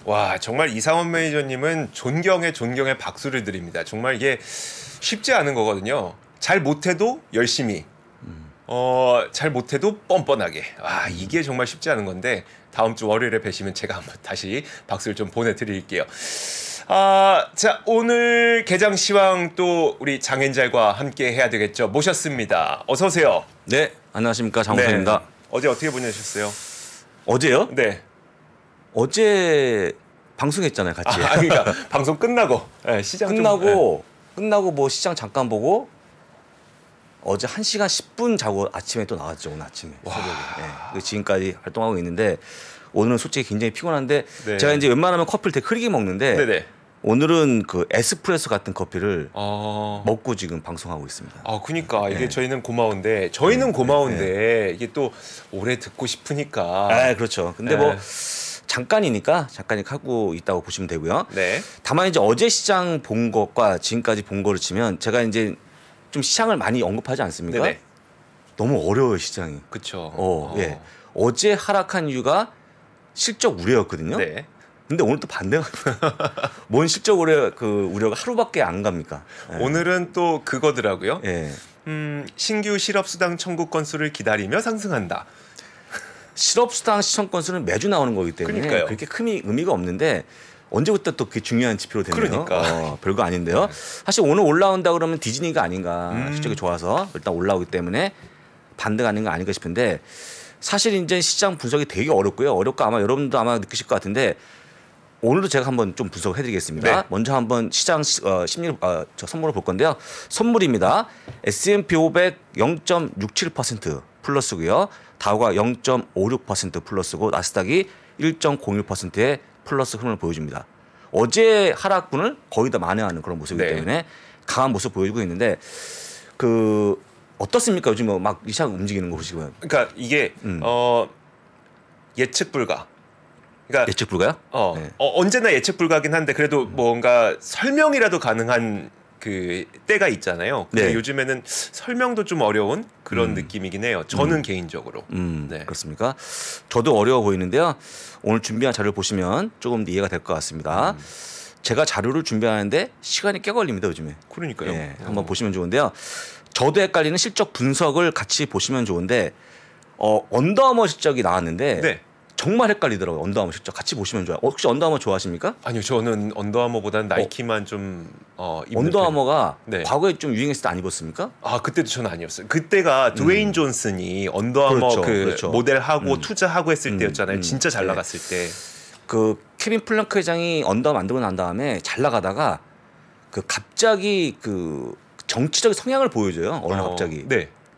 와, 정말 이상원 매니저님은 존경의 박수를 드립니다. 정말 이게 쉽지 않은 거거든요. 잘 못해도 열심히, 잘 못해도 뻔뻔하게. 와, 이게 정말 쉽지 않은 건데 다음 주 월요일에 뵈시면 제가 한번 다시 박수를 좀 보내드릴게요. 자, 오늘 개장시황 또 우리 장앤잘과 함께 해야 되겠죠. 모셨습니다. 어서 오세요. 네, 안녕하십니까, 장우선입니다. 네. 어제 어떻게 보내셨어요? 어제요? 네. 어제 방송했잖아요, 같이. 그러니까 방송 끝나고 네, 시장 끝나고 뭐 시장 잠깐 보고 어제 1시간 10분 자고 아침에 또 나왔죠, 오늘 아침에. 새벽에. 네. 지금까지 활동하고 있는데 오늘은 솔직히 굉장히 피곤한데 네. 제가 이제 웬만하면 커피를 되게 흐리게 먹는데 네네. 오늘은 그 에스프레소 같은 커피를 먹고 지금 방송하고 있습니다. 그러니까 이게 네. 저희는 고마운데 이게 또 오래 듣고 싶으니까. 그렇죠. 근데 뭐 잠깐이니까 하고 있다고 보시면 되고요. 네. 다만 이제 어제 시장 본 것과 지금까지 본 거를 치면 제가 이제 좀 시장을 많이 언급하지 않습니까? 네네. 너무 어려워요, 시장이. 그렇죠. 예. 어제 하락한 이유가 실적 우려였거든요. 네. 근데 오늘 또 반대가 뭔 실적 우려가 하루밖에 안 갑니까? 예. 오늘은 또 그거더라고요. 예. 신규 실업수당 청구 건수를 기다리며 상승한다. 실업수당 시청 건수는 매주 나오는 거기 때문에 그러니까요. 그렇게 큰 의미가 없는데 언제부터 또 그게 중요한 지표로 되네요. 그러니까. 별거 아닌데요. 사실 오늘 올라온다 그러면 디즈니가 아닌가, 실적이 좋아서 일단 올라오기 때문에 반대가 아닌가 아닌가 싶은데 사실 이제 시장 분석이 되게 어렵고요. 어렵고 아마 여러분도 아마 느끼실 것 같은데 오늘도 제가 한번 좀 분석을 해드리겠습니다. 네. 먼저 한번 시장 심리 선물을 볼 건데요. 선물입니다. S&P 500 0.67% 플러스고요. 다우가 0.56% 플러스고 나스닥이 1.01%의 플러스 흐름을 보여줍니다. 어제 하락분을 거의 다 만회하는 그런 모습이기 때문에 강한 모습 보여주고 있는데 어떻습니까? 요즘 막 이 시장 움직이는 거 보시면. 그러니까 이게 예측 불가. 그러니까 예측 불가요? 네. 언제나 예측 불가긴 한데 그래도 뭔가 설명이라도 가능한 그 때가 있잖아요. 근데 요즘에는 설명도 좀 어려운 그런 느낌이긴 해요. 저는 개인적으로. 네. 그렇습니까? 저도 어려워 보이는데요. 오늘 준비한 자료를 보시면 조금 더 이해가 될 것 같습니다. 제가 자료를 준비하는데 시간이 꽤 걸립니다, 요즘에. 그러니까요. 네, 한번 보시면 좋은데요. 저도 헷갈리는 실적 분석을 같이 보시면 좋은데 언더아머 실적이 나왔는데 정말 헷갈리더라고요. 언더아머 실적 같이 보시면 좋아요. 혹시 언더아머 좋아하십니까? 아니요, 저는 언더아머보다는 나이키만 좀 입는 언더아머가 과거에 좀 유행했을 때 안 입었습니까? 그때도 저는 아니었어요. 그때가 드웨인 존슨이 언더아머 모델하고 투자하고 했을 때였잖아요. 진짜 잘 나갔을 때. 그 케빈 플랑크 회장이 언더아머 만들고 난 다음에 잘 나가다가 갑자기 정치적 성향을 보여줘요. 어느 갑자기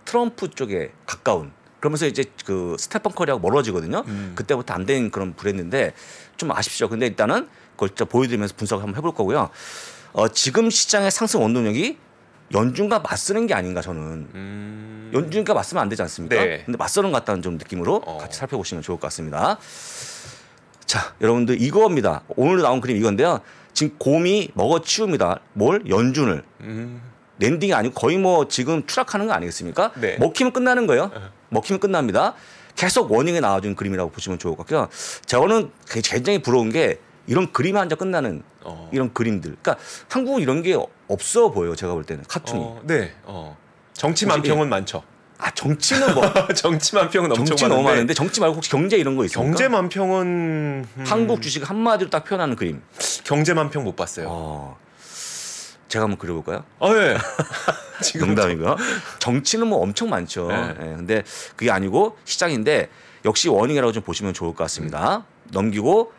트럼프 쪽에 가까운. 그러면서 이제 그 스테판 커리하고 멀어지거든요. 그때부터 안 된 그런 브랜드인데 좀 아쉽죠. 근데 일단은 그걸 진짜 보여드리면서 분석을 한번 해볼 거고요. 지금 시장의 상승 원동력이 연준과 맞서는 게 아닌가 저는. 연준과 맞서면 안 되지 않습니까? 근데 맞서는 것 같다는 좀 느낌으로 같이 살펴보시면 좋을 것 같습니다. 자, 여러분들 이거입니다. 오늘 나온 그림 이건데요. 지금 곰이 먹어치웁니다. 뭘? 연준을. 랜딩이 아니고 거의 뭐 지금 추락하는 거 아니겠습니까? 먹히면 끝나는 거예요. 먹히면 끝납니다. 계속 워닝에 나와준 그림이라고 보시면 좋을 것 같고요. 저는 굉장히 부러운 게 이런 그림 한 장 끝나는 이런 그림들. 그러니까 한국은 이런 게 없어 보여요. 제가 볼 때는 카툰이. 정치 만평은 많죠. 정치는 뭐 정치 만평은 엄청 정치 너무 많은데 정치 말고 혹시 경제 이런 거 있습니까? 경제 만평은 한국 주식 한마디로 딱 표현하는 그림. 경제 만평 못 봤어요. 제가 한번 그려볼까요? 네. 농담이고요. 정치는 뭐 엄청 많죠. 근데 그게 아니고 시장인데 역시 워닝이라고 좀 보시면 좋을 것 같습니다. 넘기고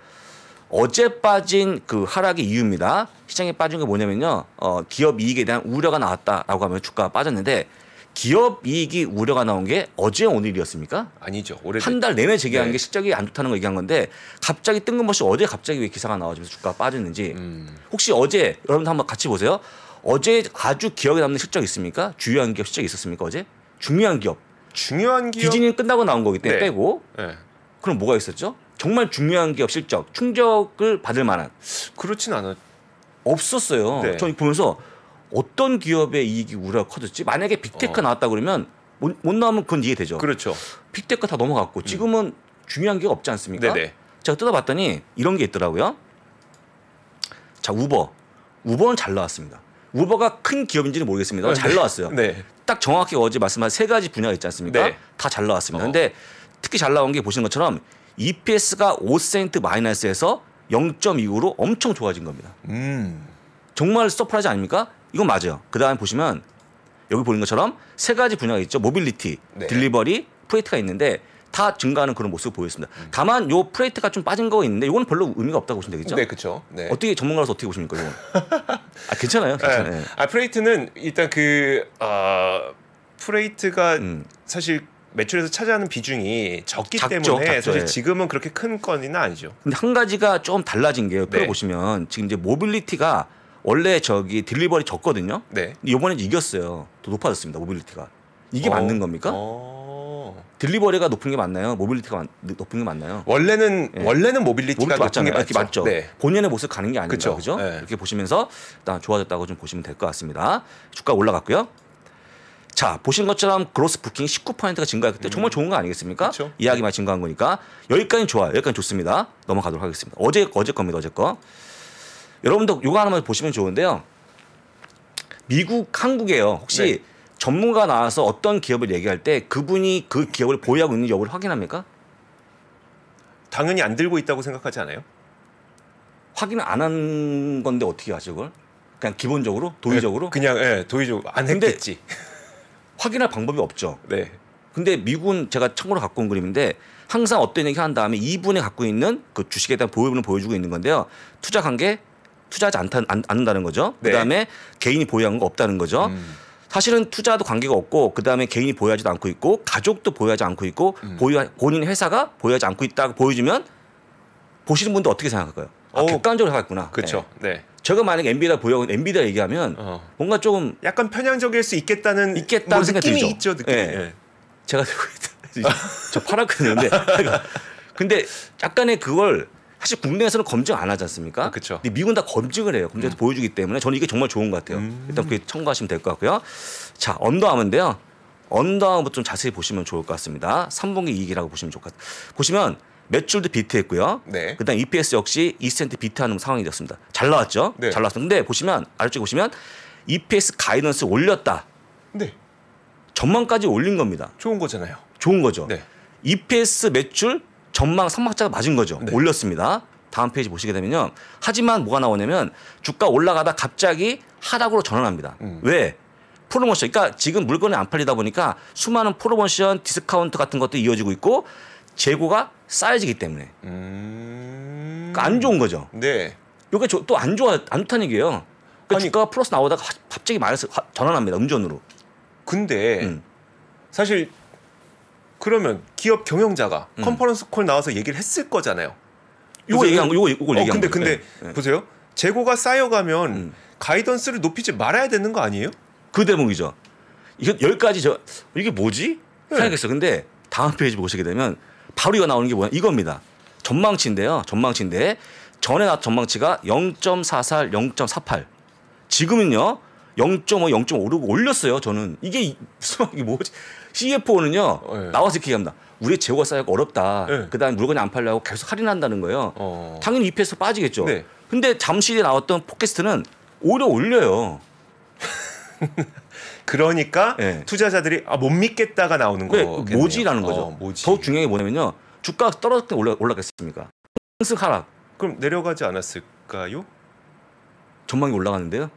어제 빠진 그 하락의 이유입니다. 시장에 빠진 게 뭐냐면요. 기업 이익에 대한 우려가 나왔다라고 하면 주가가 빠졌는데 기업 이익이 우려가 나온 게 어제 오늘이었습니까? 아니죠. 한 달 내내 제기한 게 실적이 안 좋다는 거 얘기한 건데 갑자기 뜬금없이 어제 갑자기 왜 기사가 나와지면서 주가가 빠졌는지 혹시 어제 여러분들 한번 같이 보세요. 어제 아주 기억에 남는 실적 있습니까? 주요한 기업 실적이 있었습니까 어제? 중요한 기업. 디즈니는 끝나고 나온 거기 때문에 빼고 그럼 뭐가 있었죠? 정말 중요한 기업 실적 충격을 받을 만한 그렇진 않았 없었어요. 저는 보면서 어떤 기업의 이익이 우려가 커졌지? 만약에 빅테크 나왔다 그러면 못 나오면 그건 이해되죠. 그렇죠. 빅테크 다 넘어갔고 지금은 중요한 게 없지 않습니까? 제가 뜯어봤더니 이런 게 있더라고요. 자, 우버는 잘 나왔습니다. 우버가 큰 기업인지는 모르겠습니다. 잘 나왔어요. 네. 딱 정확히 어제 말씀하신 3가지 분야가 있지 않습니까? 네. 다 잘 나왔습니다. 근데 특히 잘 나온 게 보시는 것처럼 EPS가 5센트 마이너스에서 0.25로 엄청 좋아진 겁니다. 정말 서프라이즈 아닙니까? 이건 맞아요. 그 다음에 보시면 여기 보는 것처럼 3가지 분야가 있죠. 모빌리티, 네. 딜리버리, 프레이트가 있는데 다 증가하는 그런 모습을 보였습니다. 다만 요 프레이트가 좀 빠진 거 있는데 이건 별로 의미가 없다고 보시면 되겠죠? 네, 그렇죠. 네. 어떻게 전문가로서 어떻게 보십니까? 이건? 괜찮아요. 괜찮아요. 네. 프레이트는 일단 프레이트가 사실 매출에서 차지하는 비중이 적기 때문에 사실 지금은 그렇게 큰 건은 아니죠. 근데 한 가지가 좀 달라진 게요. 표를 보시면 지금 이제 모빌리티가 원래 저기 딜리버리 적거든요. 네. 근데 이번에 이겼어요. 더 높아졌습니다. 모빌리티가. 이게 맞는 겁니까? 딜리버리가 높은 게 맞나요? 모빌리티가 높은 게 맞나요? 원래는 모빌리티가 높은 게 맞죠. 맞죠. 네. 본연의 모습 가는 게 아닌가, 그쵸? 그죠? 네. 이렇게 보시면서 일단 좋아졌다고 좀 보시면 될 것 같습니다. 주가 올라갔고요. 자, 보시는 것처럼 그로스 부킹 19%가 증가했기 때문에 정말 좋은 거 아니겠습니까? 그쵸? 이야기만 증가한 거니까 여기까지는 좋아요. 여기까지 좋습니다. 넘어가도록 하겠습니다. 어제 겁니다. 어제 거. 여러분도 이거 하나만 보시면 좋은데요. 한국에요. 혹시 전문가 나와서 어떤 기업을 얘기할 때 그분이 그 기업을 보유하고 있는 여부를 확인합니까? 당연히 안 들고 있다고 생각하지 않아요? 확인을 안 한 건데 어떻게 하죠, 그걸? 그냥 기본적으로? 도의적으로? 그냥 도의적으로 안 했겠지. 확인할 방법이 없죠. 네. 근데 미국은 제가 참고로 갖고 온 그림인데 항상 어떤 얘기 한 다음에 이분이 갖고 있는 그 주식에 대한 보유분을 보여주고 있는 건데요. 투자 관계 투자하지 않는다는 거죠. 네. 그다음에 개인이 보유한 거 없다는 거죠. 사실은 투자도 관계가 없고 그다음에 개인이 보유하지도 않고 있고 가족도 보유하지 않고 있고 본인 회사가 보유하지 않고 있다고 보여주면 보시는 분들 어떻게 생각할까요? 객관적으로 생각했구나. 그렇죠. 네. 제가 만약에 엔비디아 보유하고 엔비디아 얘기하면 뭔가 좀 약간 편향적일 수 있겠다는 생각이 느낌이 들죠. 있죠. 느낌이. 네. 제가 저 팔았거든요. 근데 약간의 그걸 사실 국내에서는 검증 안 하지 않습니까? 그렇죠. 근데 미국은 다 검증을 해요. 검증해서 보여주기 때문에 저는 이게 정말 좋은 것 같아요. 일단 그게 참고하시면 될 것 같고요. 자, 언더아머인데요. 언더아머부터 좀 자세히 보시면 좋을 것 같습니다. 3분기 이익이라고 보시면 좋을 것 같아요. 보시면 매출도 비트했고요. 네. 그다음 EPS 역시 2센트 비트하는 상황이 됐습니다. 잘 나왔죠? 네. 잘 나왔습니다. 근데 보시면 아래쪽에 보시면 EPS 가이던스 올렸다. 네. 전망까지 올린 겁니다. 좋은 거잖아요. 좋은 거죠. 네. EPS 매출 전망 선박자가 맞은 거죠. 네. 올렸습니다. 다음 페이지 보시게 되면요. 하지만 뭐가 나오냐면 주가 올라가다 갑자기 하락으로 전환합니다. 왜? 프로모션. 그러니까 지금 물건이 안 팔리다 보니까 수많은 프로모션, 디스카운트 같은 것도 이어지고 있고 재고가 쌓여지기 때문에. 그러니까 안 좋은 거죠. 네. 이게 또 안 좋다는 얘기예요. 그러니까 주가가 플러스 나오다가 갑자기 마이너스 전환합니다. 음전으로. 근데 사실 그러면 기업 경영자가 컨퍼런스 콜 나와서 얘기를 했을 거잖아요. 이걸 얘기한 거예요. 근데 보세요. 재고가 쌓여가면 가이던스를 높이지 말아야 되는 거 아니에요? 그 대목이죠. 이게 10가지 이게 뭐지? 생각했어. 근데 다음 페이지 보시게 되면 바로 이거 나오는 게 뭐냐? 이겁니다. 전망치인데요. 전망치인데 전에 나왔던 전망치가 0.44, 0.48. 지금은요. 0.5, 0.5로 올렸어요. 저는 이게 뭐지? CFO는요. 나와서 이렇게 얘기합니다. 우리 재고가 쌓여가 어렵다. 그다음에 물건이 안 팔려고 계속 할인한다는 거예요. 당연히 EPS 빠지겠죠. 네. 근데 잠시 뒤에 나왔던 팟캐스트는 오히려 올려요. 그러니까 투자자들이 못 믿겠다가 나오는 거예요. 뭐지라는 거죠. 뭐지? 더 중요한 게 뭐냐면요. 주가가 떨어질 때 올라갔습니까? 상승 하락. 그럼 내려가지 않았을까요? 전망이 올라가는데요.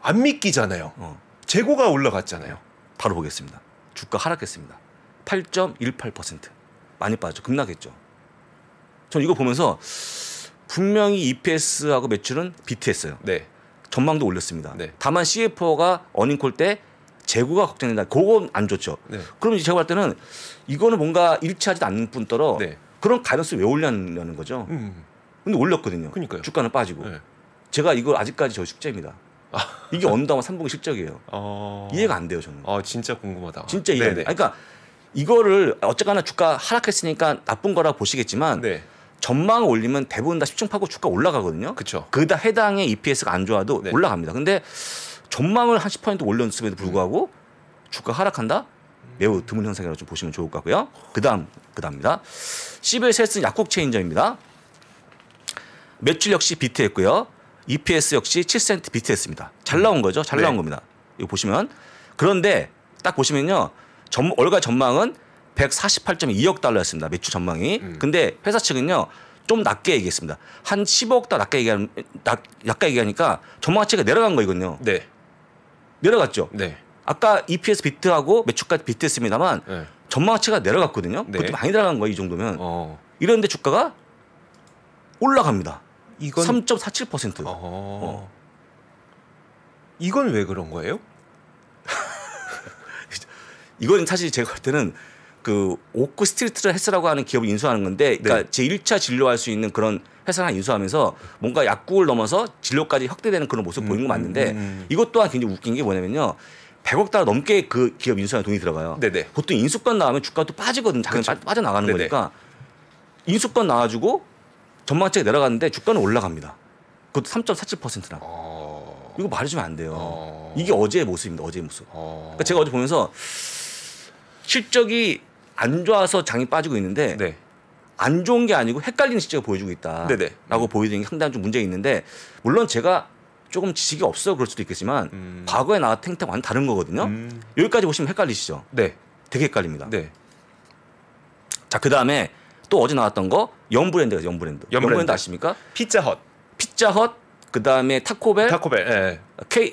안 믿기잖아요. 재고가 올라갔잖아요. 바로 보겠습니다. 주가 하락했습니다. 8.18%. 많이 빠졌죠. 급락했죠. 전 이거 보면서 분명히 EPS하고 매출은 비트했어요. 네. 전망도 올렸습니다. 네. 다만 CFO가 어닝콜 때 재고가 걱정된다. 그건 안 좋죠. 네. 그럼 제가 볼 때는 이거는 뭔가 일치하지 않는 뿐더러 네. 그런 가이던스 왜 올렸냐는 거죠. 근데 올렸거든요. 그러니까요. 주가는 빠지고. 네. 제가 이걸 아직까지 저 숙제입니다. 이게 언더아머 3분기 실적이에요. 이해가 안 돼요, 저는. 진짜 궁금하다. 진짜 이해 안 돼요. 그러니까 이거를 어쨌거나 주가 하락했으니까 나쁜 거라 보시겠지만 전망을 올리면 대부분 다 시중파고 주가 올라가거든요. 그렇죠. 그다 해당의 EPS가 안 좋아도 올라갑니다. 근데 전망을 한 10% 올렸음에도 불구하고 주가 하락한다? 매우 드문 현상이라고 좀 보시면 좋을 것 같고요. 그다음입니다. CBS 약국 체인점입니다. 매출 역시 비트했고요. EPS 역시 7센트 비트했습니다. 잘 나온 거죠. 잘 나온 겁니다. 이거 보시면. 그런데 딱 보시면요. 월가 전망은 148.2억 달러였습니다. 매출 전망이. 근데 회사 측은요. 좀 낮게 얘기했습니다. 한 15억 달러 낮게 얘기하니까 전망치가 내려간 거이거든요. 네. 내려갔죠. 네. 아까 EPS 비트하고 매출까지 비트했습니다만 전망치가 내려갔거든요. 그것도 많이 내려간 거예요. 이 정도면. 이런데 주가가 올라갑니다. 이건 3.47%. 이건 왜 그런 거예요? 이건 사실 제가 볼 때는 그 오크 스트리트 헬스라고 하는 기업을 인수하는 건데, 그러니까 제1차 진료할 수 있는 그런 회사를 인수하면서 뭔가 약국을 넘어서 진료까지 확대되는 그런 모습 보이는 거 맞는데 이것 또한 굉장히 웃긴 게 뭐냐면요. 100억 달러 넘게 그 기업 인수하는 돈이 들어가요. 네네. 보통 인수권 나오면 주가도 빠지거든요. 자기는 빠져나가는 네네. 거니까 인수권 나와주고 전망치가 내려갔는데 주가는 올라갑니다. 그것도 3.47%나. 이거 말해주면 안 돼요. 이게 어제의 모습입니다. 어제의 모습. 그러니까 제가 어제 보면서 실적이 안 좋아서 장이 빠지고 있는데 네. 안 좋은 게 아니고 헷갈리는 실적을 보여주고 있다라고 보여주는 게 상당히 좀 문제가 있는데, 물론 제가 조금 지식이 없어 그럴 수도 있겠지만 과거에 나왔던 행태가 완전 다른 거거든요. 여기까지 보시면 헷갈리시죠? 네. 되게 헷갈립니다. 네. 자, 그다음에 또 어제 나왔던 거 영브랜드가 영브랜드 아십니까? 피자헛, 그다음에 타코벨, 예.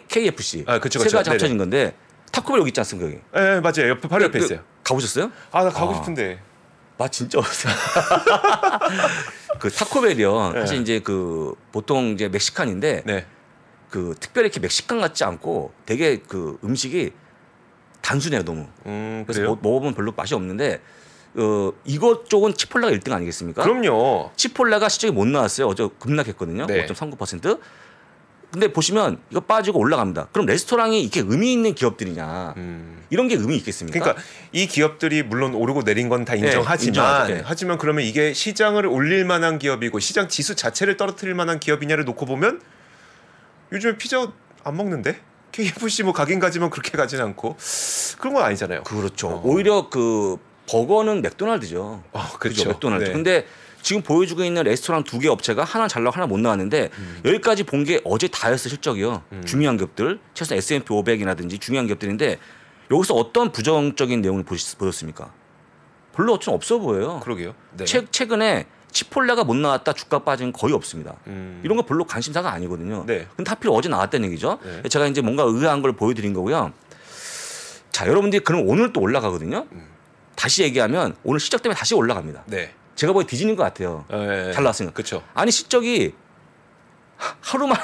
KFC. 그쵸. 세 가지 합쳐진 건데 타코벨 여기 있지 않습니까? 여기. 예, 맞아요. 옆에 바로 옆에 있어요. 가보셨어요? 나 가고 싶은데. 진짜 어세요. 그 타코벨이요. 사실 이제 그 보통 이제 멕시칸인데 그 특별히 이렇게 멕시칸 같지 않고 되게 그 음식이 단순해요, 너무. 그래서 먹어보면 별로 맛이 없는데 이것 쪽은 치폴레가 1등 아니겠습니까? 그럼요. 치폴레가 실적이 못 나왔어요. 어제 급락했거든요. 5.39%. 근데 보시면 이거 빠지고 올라갑니다. 그럼 레스토랑이 이렇게 의미 있는 기업들이냐? 이런 게 의미 있겠습니까? 그러니까 이 기업들이 물론 오르고 내린 건 다 인정하지만 하지만 그러면 이게 시장을 올릴 만한 기업이고 시장 지수 자체를 떨어뜨릴 만한 기업이냐를 놓고 보면 요즘에 피자 안 먹는데? KFC 뭐 가긴 가지만 그렇게 가진 않고 그런 건 아니잖아요. 그렇죠. 오히려 그 버거는 맥도날드죠. 그렇죠. 맥도날드. 근데 지금 보여주고 있는 레스토랑 2개 업체가 하나 잘 나오고 하나 못 나왔는데 여기까지 본 게 어제 다였어 실적이요. 중요한 기업들, 최소한 S&P 500이라든지 중요한 기업들인데 여기서 어떤 부정적인 내용을 보셨습니까? 별로 좀 없어 보여요. 그러게요. 네. 최근에 치폴레가 못 나왔다 주가 빠진 건 거의 없습니다. 이런 거 별로 관심사가 아니거든요. 근데 하필 어제 나왔다는 얘기죠. 제가 이제 뭔가 의아한 걸 보여드린 거고요. 자, 여러분들이 그럼 오늘 또 올라가거든요. 다시 얘기하면 오늘 실적 때문에 다시 올라갑니다. 제가 보기에 뒤지는 것 같아요. 잘 나왔으니까. 그렇죠. 아니 실적이 하루 만에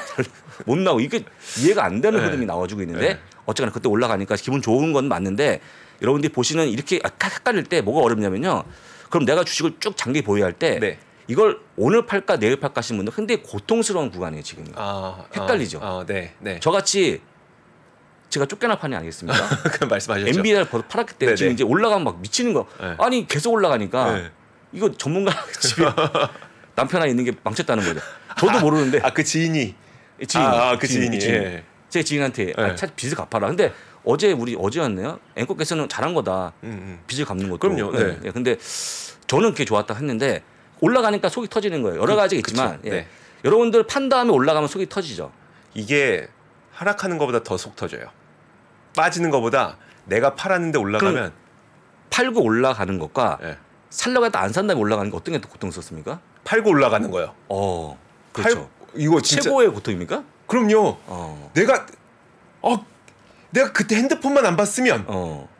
못 나오고 이게 이해가 안 되는 흐름이 나와주고 있는데 어쨌거나 그때 올라가니까 기분 좋은 건 맞는데 여러분들이 보시는 이렇게 헷갈릴 때 뭐가 어렵냐면요. 그럼 내가 주식을 쭉 장기 보유할 때 이걸 오늘 팔까 내일 팔까 하시는 분들 굉장히 고통스러운 구간이에요 지금. 헷갈리죠. 저같이 제가 쫓겨날 판이 아니겠습니까? 그 말씀하셨죠. 엔비디아를 팔았기 때문에 지금 이제 올라가면 막 미치는 거. 아니 계속 올라가니까 이거 전문가 집에 남편 하나 있는 게 망쳤다는 거죠. 저도 모르는데. 그 지인이. 그 지인이. 제 지인한테 빚을 갚아라. 근데 어제였네요. 앵커께서는 잘한 거다. 빚을 갚는 것도. 그럼요. 근데 저는 그게 좋았다 했는데 올라가니까 속이 터지는 거예요. 여러 가지가 있지만 여러분들 판 다음에 올라가면 속이 터지죠. 이게 하락하는 것보다 더 속 터져요. 빠지는 것보다 내가 팔았는데 올라가면 팔고 올라가는 것과 살려고 했다 안 산 다음에 올라가는 게 어떤 게 더 고통스럽습니까? 팔고 올라가는 거요. 그렇죠. 이거 진짜 최고의 고통입니까? 그럼요. 내가 그때 핸드폰만 안 봤으면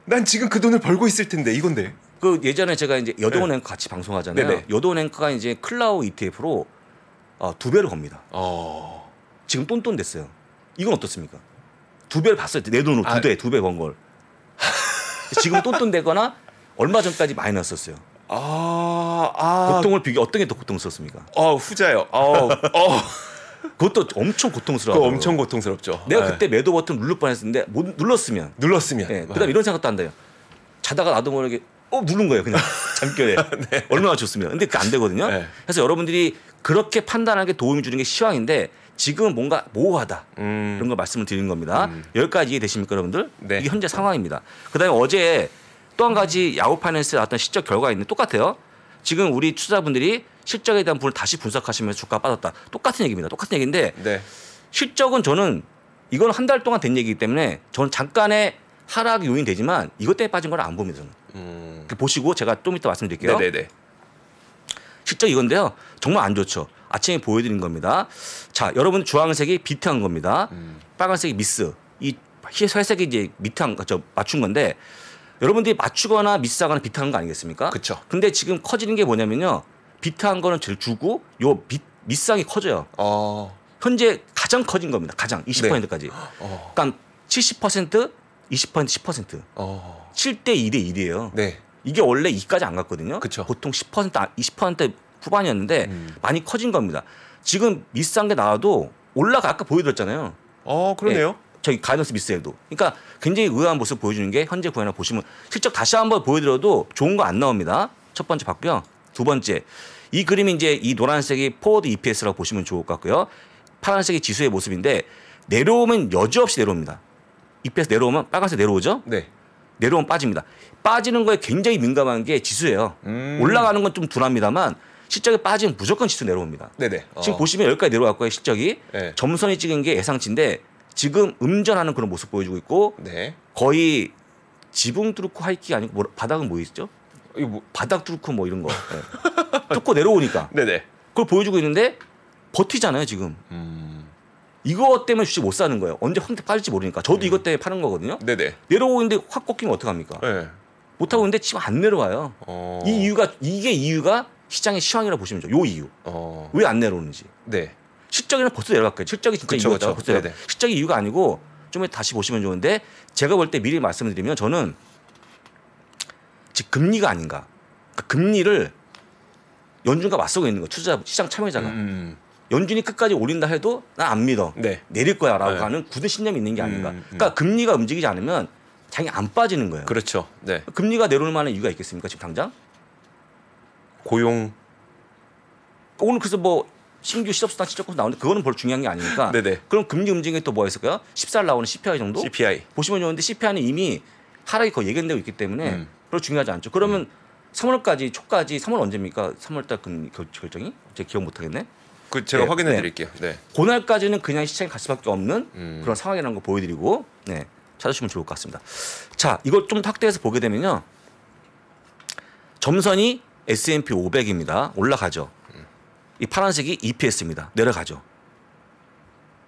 난 지금 그 돈을 벌고 있을 텐데 이건데. 그 예전에 제가 이제 여도원 앵커 같이 방송하잖아요. 여도원 앵커가 이제 클라우 ETF로 2배를 겁니다. 지금 똔똔 됐어요. 이건 어떻습니까? 2배를 봤어요. 내 돈으로 2배 번 걸. 지금 똔똔 되거나 얼마 전까지 마이너스였어요. 고통을 비교 어떤 게 더 고통스럽습니까? 후자요. 그것도 엄청 고통스러워요. 그거 엄청 고통스럽죠. 내가 그때 매도 버튼 누를 뻔했는데 못 눌렀으면. 그다음 이런 생각도 한다요. 자다가 나도 모르게 누른 거예요. 그냥 잠결에. 얼마나 좋습니다. 근데 그게 안 되거든요. 그래서 여러분들이 그렇게 판단하는 게 도움이 주는 게 시황인데 지금은 뭔가 모호하다. 이런 걸 말씀을 드리는 겁니다. 여기까지 이해되십니까 여러분들? 이게 현재 상황입니다. 그다음에 어제 또 한 가지 야후 파이낸스에 나왔던 실적 결과가 있는데 똑같아요. 지금 우리 투자자분들이 실적에 대한 부분을 다시 분석하시면서 주가가 빠졌다. 똑같은 얘기입니다. 똑같은 얘기인데 네. 실적은 저는 이건 한 달 동안 된 얘기이기 때문에 저는 잠깐의 하락 요인 되지만 이것 때문에 빠진 걸 안 봅니다. 저는. 보시고 제가 좀 이따 말씀드릴게요. 네네네. 실적 이건데요. 정말 안 좋죠. 아침에 보여드린 겁니다. 자, 여러분 주황색이 비트한 겁니다. 빨간색이 미스. 이 회색이 이제 밑한 맞춘 건데 여러분들이 맞추거나 미스하거나 비트한 거 아니겠습니까? 그렇죠. 근데 지금 커지는 게 뭐냐면요. 비트한 거는 제일 주고 요 미스한 게 커져요. 현재 가장 커진 겁니다. 가장 20%까지. 그러니까 70%, 20%, 10%. 7대 2대 1이에요. 네. 이게 원래 2까지 안 갔거든요. 그쵸. 보통 10%, 20% 후반이었는데 많이 커진 겁니다. 지금 미스한 게 나와도 아까 보여드렸잖아요. 그러네요. 네, 저기 가이던스 미스에도. 그러니까 굉장히 의아한 모습 보여주는 게 현재 구현을 보시면 실적 다시 한번 보여드려도 좋은 거 안 나옵니다. 첫 번째 봤고요. 두 번째 이 그림이 이제 이 노란색이 포워드 EPS라고 보시면 좋을 것 같고요. 파란색이 지수의 모습인데 내려오면 여지없이 내려옵니다. EPS 내려오면 빨간색 내려오죠. 네. 내려오면 빠집니다. 빠지는 거에 굉장히 민감한 게 지수예요. 올라가는 건 좀 둔합니다만 실적이 빠지면 무조건 지수 내려옵니다. 네네. 지금 보시면 여기까지 내려왔고요. 실적이. 네. 점선이 찍은 게 예상치인데 지금 음전하는 그런 모습 보여주고 있고 네. 거의 지붕 뚫고 하이킥이 아니고 바닥은 뭐 있죠? 이거 뭐... 바닥 뚫고 뭐 이런 거. 네. 뚫고 내려오니까. 네네. 그걸 보여주고 있는데 버티잖아요 지금. 이거 때문에 주식 못 사는 거예요. 언제 확 빠질지 모르니까. 저도 이것 때문에 파는 거거든요. 네네. 내려오는데 확 꺾이면 어떡합니까? 네. 못 하고 있는데 지금 안 내려와요. 이게 이유가 시장의 시황이라고 보시면 돼요. 요 이유. 왜 안 내려오는지. 네. 실적이는 벌써 내려갔고요. 실적이 진짜 이유가 벌써 실적이 이유가 아니고 좀 다시 보시면 좋은데 제가 볼 때 미리 말씀을 드리면 저는 즉 금리가 아닌가. 그러니까 금리를 연준과 맞서고 있는 거 투자 시장 참여자가. 연준이 끝까지 올린다 해도 난 안 믿어. 네. 내릴 거야라고 네. 하는 굳은 신념이 있는 게 아닌가. 그러니까 금리가 움직이지 않으면 당연히 안 빠지는 거예요. 그렇죠. 네. 금리가 내려올 만한 이유가 있겠습니까? 지금 당장? 고용. 오늘 그래서 뭐 신규 실업수당 실적고서 나오는데 그거는 별로 중요한 게 아니니까. 네네. 그럼 금리 움직임에 또 뭐가 있을까요? 14일 나오는 CPI 정도? CPI. 보시면 좋은데 CPI는 이미 하락이 거의 예견되고 있기 때문에 별로 중요하지 않죠. 그러면 3월까지 초까지 3월 언제입니까? 3월달 금리 결정이? 제가 기억 못하겠네. 그 제가 네, 확인해 네. 드릴게요. 네. 그날까지는 그냥 시장이 갈 수밖에 없는 그런 상황이라는 거 보여드리고 네, 찾으시면 좋을 것 같습니다. 자, 이걸 좀 확대해서 보게 되면요. 점선이 S&P 500입니다. 올라가죠. 이 파란색이 EPS입니다. 내려가죠.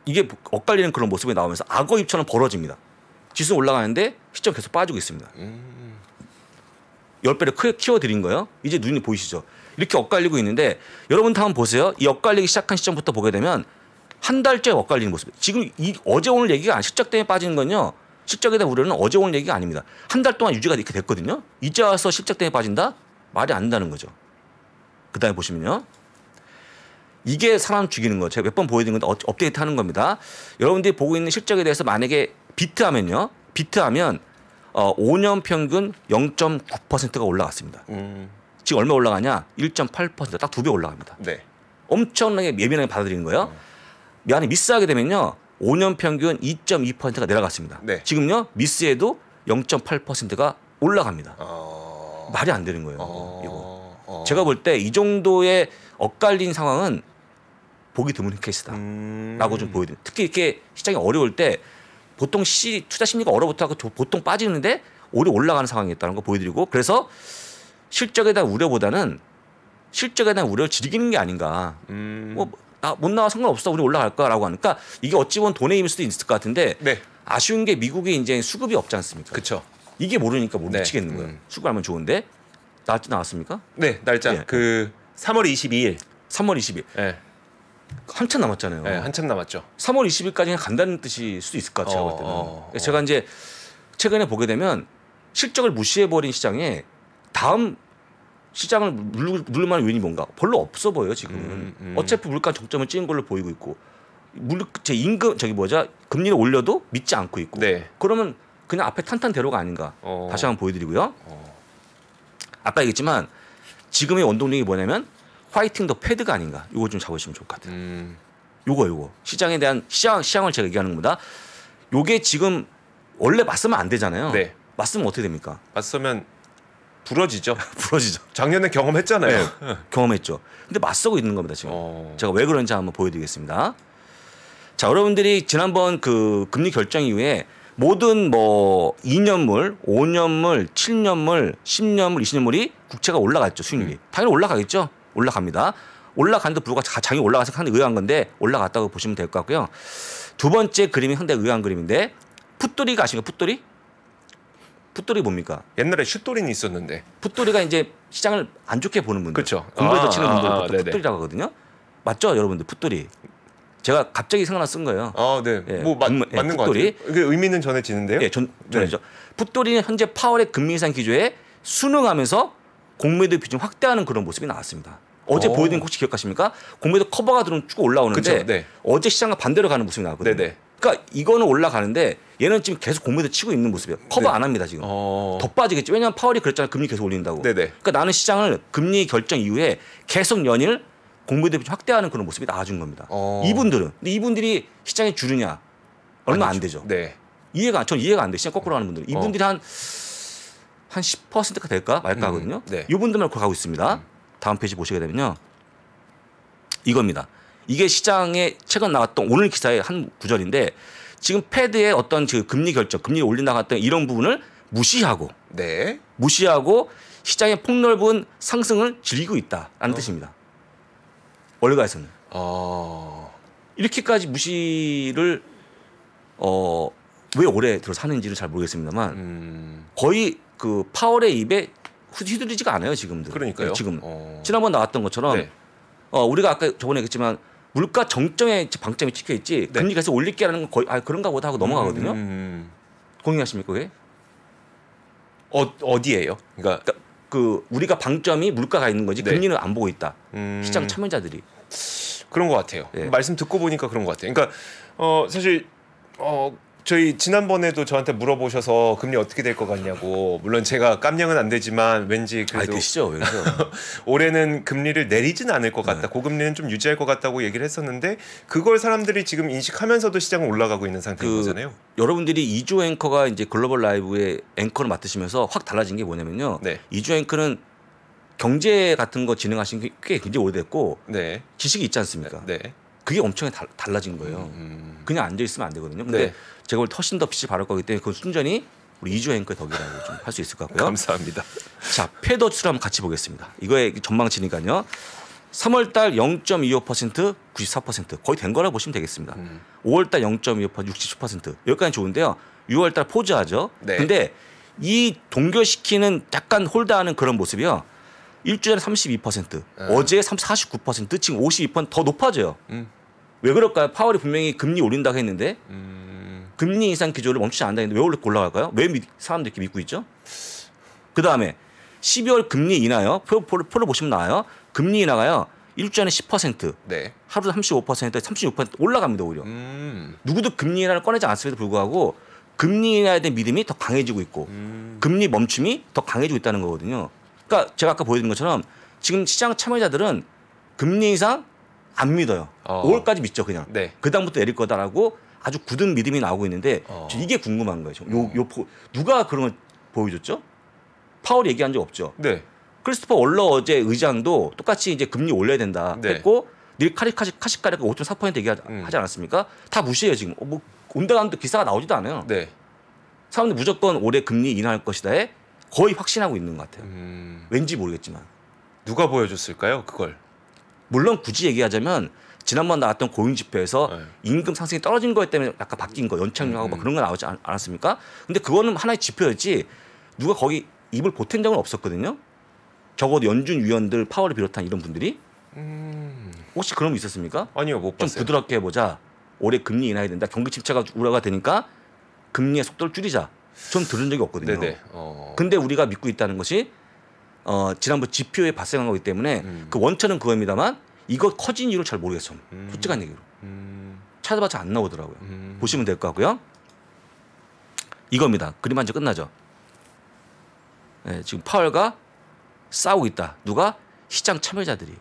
이게 엇갈리는 그런 모습이 나오면서 악어 입처럼 벌어집니다. 지수는 올라가는데 시점 계속 빠지고 있습니다. 10배를 키워드린 거예요. 이제 눈이 보이시죠? 이렇게 엇갈리고 있는데 여러분 한번 보세요. 이 엇갈리기 시작한 시점부터 보게 되면 한 달째 엇갈리는 모습. 지금 어제 오늘 얘기가 실적 때문에 빠지는 건요. 실적에 대한 우려는 어제 오늘 얘기가 아닙니다. 한 달 동안 유지가 이렇게 됐거든요. 이제 와서 실적 때문에 빠진다? 말이 안 된다는 거죠. 그다음에 보시면요. 이게 사람 죽이는 거. 제가 몇 번 보여드린 건데 업데이트 하는 겁니다. 여러분들이 보고 있는 실적에 대해서 만약에 비트하면요. 비트하면 5년 평균 0.9%가 올라갔습니다. 지금 얼마 올라가냐? 1.8%. 딱 2배 올라갑니다. 네. 엄청나게 예민하게 받아들이는 거예요. 안에 미스하게 되면요. 5년 평균 2.2%가 내려갔습니다. 네. 지금요. 미스에도 0.8%가 올라갑니다. 말이 안 되는 거예요. 이거. 제가 볼 때 이 정도의 엇갈린 상황은 보기 드문 케이스다라고 좀 보여드립니다. 특히 이렇게 시장이 어려울 때 보통 투자 심리가 얼어붙어서 보통 빠지는데 오래 올라가는 상황이었다는 거 보여드리고 그래서 실적에 대한 우려보다는 실적에 대한 우려를 즐기는 게 아닌가. 못 나와 상관없어. 우리 올라갈 거라고 하니까 이게 어찌 보면 돈의 힘일 수도 있을 것 같은데 네. 아쉬운 게 미국이 이제 수급이 없지 않습니까? 그렇죠. 이게 모르니까 못 네. 미치겠는 거예요. 수급하면 좋은데 나왔습니까? 네, 날짜 예. 그 3월 22일. 3월 20일. 네. 한참 남았잖아요. 네, 한참 남았죠. 3월 20일까지는 간다는 뜻일 수도 있을 것 같아요. 제가 볼 때는. 제가 이제 최근에 보게 되면 실적을 무시해버린 시장에 다음 시장을 누를 만한 요인이 뭔가 별로 없어 보여요 지금은. 어차피 물가 정점을 찍은 걸로 보이고 있고 제 임금 금리를 올려도 믿지 않고 있고. 네. 그러면 그냥 앞에 탄탄대로가 아닌가. 다시 한번 보여드리고요. 아까 얘기했지만 지금의 원동력이 뭐냐면 화이팅 더 패드가 아닌가. 이거 좀 잡으시면 좋을 것 같아요. 요거 시장에 대한 시장을 제가 얘기하는 겁니다. 요게 지금 원래 맞서면 안 되잖아요. 네. 맞서면 어떻게 됩니까? 맞서면 부러지죠. 부러지죠. 작년에 경험했잖아요. 네, 경험했죠. 근데 맞서고 있는 겁니다 지금. 제가 왜 그런지 한번 보여드리겠습니다. 자, 여러분들이 지난번 그 금리 결정 이후에 모든 뭐 2년물, 5년물, 7년물, 10년물, 20년물이 국채가 올라갔죠. 수익률이. 당연히 올라가겠죠. 올라갑니다. 올라가는데 불구하고 장이 올라가서 상당히 의아한 건데 올라갔다고 보시면 될 것 같고요. 두 번째 그림이 상당히 의아한 그림인데 풋돌이가 아시는가요? 풋돌이? 풋돌이 뭡니까? 옛날에 슛돌이는 있었는데. 풋돌이가 이제 시장을 안 좋게 보는 분들. 그렇죠. 공부에서 치는 분들 풋돌이라고 하거든요. 맞죠, 여러분들? 풋돌이. 제가 갑자기 생각나 쓴 거예요. 네. 예, 뭐 맞는 것 같아요. 이게 의미는 전해지는데요. 예, 전해죠. 풋돌이는 현재 파월의 금리 인상 기조에 순응하면서 공매도 비중 확대하는 그런 모습이 나왔습니다. 어제 보여드린 거 혹시 기억하십니까? 공매도 커버가 들어오면 쭉 올라오는데 그쵸, 네. 어제 시장과 반대로 가는 모습이 나왔거든요. 네네. 그러니까 이거는 올라가는데 얘는 지금 계속 공매도 치고 있는 모습이에요. 커버 안 합니다 지금. 더 빠지겠죠. 왜냐하면 파월이 그랬잖아요. 금리 계속 올린다고. 네네. 그러니까 나는 시장을 금리 결정 이후에 계속 연일 공매도 비중 확대하는 그런 모습이 나와준 겁니다. 이분들은. 근데 이분들이 시장에 주느냐 얼마 안 되죠. 네. 전 이해가 안 돼. 시장 거꾸로 하는 분들. 이분들이 한 10%가 될까 말까 하거든요. 네. 이분들만 그렇게 가고 있습니다. 다음 페이지 보시게 되면요. 이겁니다. 이게 시장에 최근 나왔던 오늘 기사의 한 구절인데 지금 패드의 어떤 그 금리 결정, 금리 올린다고 했던 이런 부분을 무시하고 시장의 폭넓은 상승을 즐기고 있다라는 뜻입니다. 월가에서는. 이렇게까지 무시를 왜 올해 들어서 하는지를 잘 모르겠습니다만 거의 그 파월의 입에 휘두르지가 않아요 지금도. 그러니까요. 지금 지난번 나왔던 것처럼 네. 우리가 아까 저번에 얘기했지만 물가 정점에 방점이 찍혀 있지 네. 금리 계속 올릴게라는 건 거의 그런가 보다 하고 넘어가거든요. 공유하십니까 그게? 어디예요? 그러니까 그 우리가 방점이 물가가 있는 거지 금리는 안 보고 있다. 시장 참여자들이. 그런 것 같아요. 네. 말씀 듣고 보니까 그런 것 같아요. 그러니까 사실 저희 지난번에도 저한테 물어보셔서 금리 어떻게 될 것 같냐고. 물론 제가 깜냥은 안 되지만 왠지 그래도 되시죠. 그래서 올해는 금리를 내리지는 않을 것 같다. 고금리는 좀 유지할 것 같다고 얘기를 했었는데 그걸 사람들이 지금 인식하면서도 시장은 올라가고 있는 상태인 거잖아요. 여러분들이 이주 앵커가 이제 글로벌 라이브의 앵커를 맡으시면서 확 달라진 게 뭐냐면요. 네. 이주 앵커는 경제 같은 거 진행하신 게 꽤 굉장히 오래됐고 네. 지식이 있지 않습니까? 네. 그게 엄청 달라진 거예요. 그냥 앉아 있으면 안 되거든요. 근데 네. 제가 오늘 훨씬 더 빛이 바랄 거기 때문에 그 순전히 우리 이주 앵커의 덕이라고 좀 할 수 있을 것 같고요. 감사합니다. 자, 패드 수를 한번 같이 보겠습니다. 이거의 전망치니까요. 3월달 0.25% 94% 거의 된 거라 보시면 되겠습니다. 5월달 0.25% 67% 여기까지 좋은데요. 6월달 포즈하죠. 네. 근데 이 동결시키는 약간 홀드하는 그런 모습이요. 일주일에 32%, 어제 49%, 지금 52%더 높아져요. 왜 그럴까요? 파월이 분명히 금리 올린다고 했는데 금리 인상 기조를 멈추지 않는다 했는데 왜 올라갈까요? 왜 사람들이 이렇게 믿고 있죠? 그다음에 12월 금리 인하요. 표를 보시면 나와요. 금리 인하가요. 일주일에 10%, 네. 하루 35%, 36% 올라갑니다 오히려. 누구도 금리 인하를 꺼내지 않았음에도 불구하고 금리 인하에 대한 믿음이 더 강해지고 있고 금리 멈춤이 더 강해지고 있다는 거거든요. 그러니까 제가 아까 보여드린 것처럼 지금 시장 참여자들은 금리 인상 안 믿어요. 5월까지 믿죠 그냥. 네. 그다음부터 내릴 거다라고 아주 굳은 믿음이 나오고 있는데 이게 궁금한 거예요. 누가 그런 걸 보여줬죠? 파월이 얘기한 적 없죠. 네. 크리스토퍼 월러 어제 의장도 똑같이 이제 금리 올려야 된다 했고 닐 카시카리가 5.4% 얘기하지 않았습니까? 다 무시해요 지금. 뭐 온다간도 기사가 나오지도 않아요. 네. 사람들 무조건 올해 금리 인하할 것이다에 거의 확신하고 있는 것 같아요. 왠지 모르겠지만. 누가 보여줬을까요? 그걸. 물론 굳이 얘기하자면 지난번 나왔던 고용지표에서 네. 임금 상승이 떨어진 것 때문에 약간 바뀐 거 연착륙하고 막 그런 거 나오지 않았습니까? 근데 그거는 하나의 지표였지 누가 거기 입을 보탠 적은 없었거든요. 적어도 연준 위원들 파월을 비롯한 이런 분들이 혹시 그런 거 있었습니까? 아니요, 못 좀 봤어요. 부드럽게 해보자. 올해 금리 인하해야 된다. 경기 침체가 우려가 되니까 금리의 속도를 줄이자. 전 들은 적이 없거든요. 네네. 근데 우리가 믿고 있다는 것이 지난번 지표에 발생한 거기 때문에 그 원천은 그겁니다만 이거 커진 이유를 잘 모르겠어요. 솔직한 얘기로. 찾아봐도 안 나오더라고요. 보시면 될 것 같고요. 이겁니다. 그림 한 장 끝나죠. 네, 지금 파월과 싸우고 있다. 누가? 시장 참여자들이.